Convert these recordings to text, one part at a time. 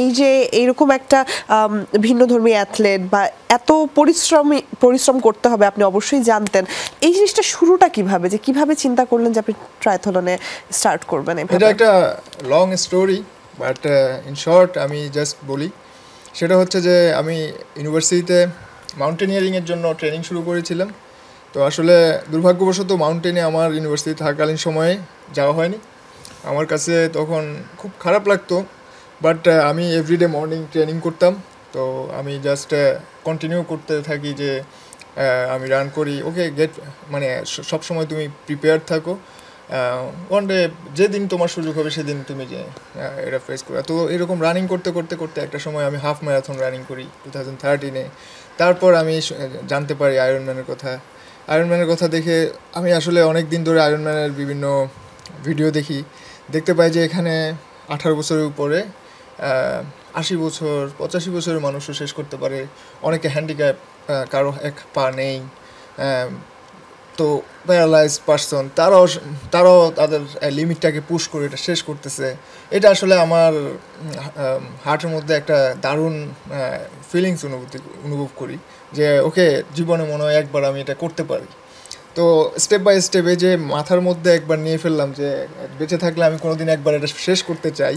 এই যে এইরকম একটা ভিন্নধর্মী অ্যাথলেট বা এত পরিশ্রম করতে হবে আপনি অবশ্যই জানতেন। এই জিনিসটা শুরুটা কিভাবে, যে কিভাবে চিন্তা করলেন যে আপনি ট্রায়াথলনে স্টার্ট করবেন? এটা একটা long story, but in short আমি জাস্ট বলি। সেটা হচ্ছে যে আমি ইউনিভার্সিটিতে মাউন্টেনিয়ারিংয়ের জন্য ট্রেনিং শুরু করেছিলাম। তো আসলে দুর্ভাগ্যবশত মাউন্টেনে আমার ইউনিভার্সিটি থাকাকালীন সময়ে যাওয়া হয়নি। আমার কাছে তখন খুব খারাপ লাগতো, বাট আমি এভরিডে মর্নিং ট্রেনিং করতাম। তো আমি জাস্ট কন্টিনিউ করতে থাকি যে আমি রান করি, ওকে গেট, মানে সবসময় তুমি প্রিপেয়ার থাকো, ওয়ান ডে যেদিন তোমার সুযোগ হবে সেদিন তুমি যে এটা ফেস করো। তো এরকম রানিং করতে করতে করতে একটা সময় আমি হাফ ম্যারাথন রানিং করি 2013-এ। তারপর আমি জানতে পারি আয়রনম্যানের কথা। আয়রনম্যানের কথা দেখে আমি আসলে অনেক দিন ধরে আয়রনম্যানের বিভিন্ন ভিডিও দেখতে পাই যে এখানে 18 বছরের উপরে 80 বছর 85 বছরের মানুষও শেষ করতে পারে। অনেকে হ্যান্ডিক্যাপ, কারো এক পা নেই, তো প্যারালাইজ পারসন, তারাও তাদের লিমিটটাকে পুশ করে এটা শেষ করতেছে। এটা আসলে আমার হার্টের মধ্যে একটা দারুণ ফিলিংস অনুভব করি যে ওকে, জীবনে মনে হয় একবার আমি এটা করতে পারি। তো স্টেপ বাই স্টেপে যে মাথার মধ্যে একবার নিয়ে ফেললাম যে বেঁচে থাকলে আমি কোনোদিন একবার এটা শেষ করতে চাই,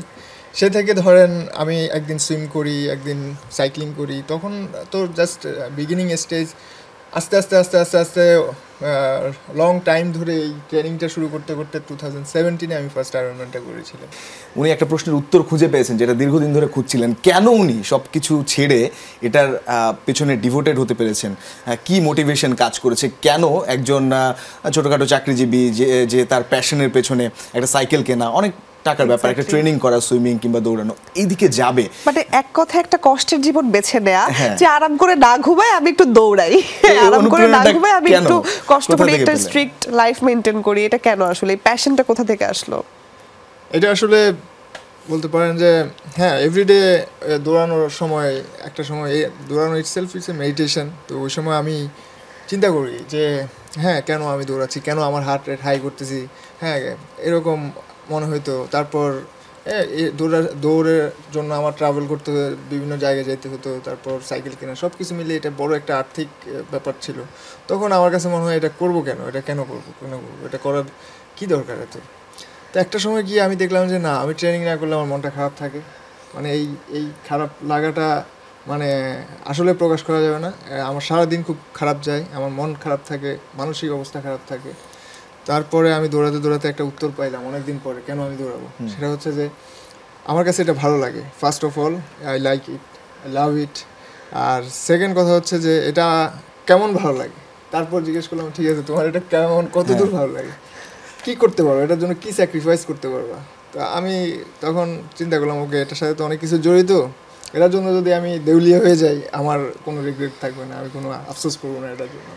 সে থেকে ধরেন আমি একদিন সুইম করি, একদিন সাইক্লিং করি। তখন তো জাস্ট বিগিনিং স্টেজ, আস্তে আস্তে আস্তে আস্তে আস্তে লং টাইম ধরে এই ট্রেনিংটা শুরু করতে করতে 2017-এ আমি ফার্স্ট আয়রনম্যানটা করেছিলাম। উনি একটা প্রশ্নের উত্তর খুঁজে পেয়েছেন যেটা দীর্ঘদিন ধরে খুঁজছিলেন, কেন উনি সব কিছু ছেড়ে এটার পেছনে ডিভোটেড হতে পেরেছেন, কি মোটিভেশন কাজ করেছে, কেন একজন ছোটোখাটো চাকরিজীবী যে তার প্যাশনের পেছনে একটা সাইকেল কেনা, অনেক টাকার ব্যাপার, একটা ট্রেনিং করা, সুইমিং কিংবা দৌড়ানো, এইদিকে যাবে। মানে এক কথা একটা কষ্টের জীবন বেছে নেয়া, যে আরাম করে না ঘুমাই আমি একটু দৌড়াই, আরাম করে না ঘুমাই আমি একটু কষ্ট করে একটা স্ট্রিক্ট লাইফ মেইনটেইন করি, এটা কেন আসলে? এই প্যাশনটা কোথা থেকে আসলো? এটা আসলে বলতে পারেন যে হ্যাঁ, এভরিডে দৌড়ানোর সময় একটা সময় দৌড়ানো ইটসেলফ ইটস এ মেডিটেশন। তো ওই সময় আমি চিন্তা করি যে হ্যাঁ, কেন আমি দৌড়াচ্ছি, কেন আমার হার্ট রেট হাই করতেছি, হ্যাঁ এরকম মনে হইতো। তারপর দৌড়ের জন্য আমার ট্রাভেল করতে হতো, বিভিন্ন জায়গায় যেতে হতো, তারপর সাইকেল কেনা, সব কিছু মিলে এটা বড় একটা আর্থিক ব্যাপার ছিল। তখন আমার কাছে মনে হয় এটা করবো কেন, এটা কেন করবো, এটা করার কী দরকার এত। তো একটা সময় গিয়ে আমি দেখলাম যে না, আমি ট্রেনিং না করলে আমার মনটা খারাপ থাকে। মানে এই খারাপ লাগাটা মানে আসলে প্রকাশ করা যাবে না। আমার সারাদিন খুব খারাপ যায়, আমার মন খারাপ থাকে, মানসিক অবস্থা খারাপ থাকে। তারপরে আমি দৌড়াতে দৌড়াতে একটা উত্তর পাইলাম অনেকদিন পরে, কেন আমি দৌড়াবো। সেটা হচ্ছে যে আমার কাছে এটা ভালো লাগে। First of all I like it, I love it. আর সেকেন্ড কথা হচ্ছে যে এটা কেমন ভালো লাগে। তারপর জিজ্ঞেস করলাম, ঠিক আছে তোমার এটা কেমন, কতদূর ভালো লাগে, কী করতে পারবো, এটার জন্য কী স্যাক্রিফাইস করতে পারবা। তো আমি তখন চিন্তা করলাম, ওকে এটার সাথে তো অনেক কিছু জড়িত, এটার জন্য যদি আমি দেউলিয়া হয়ে যাই আমার কোনো রিগ্রেট থাকবে না, আমি কোনো আফসোস করবো না এটার জন্য।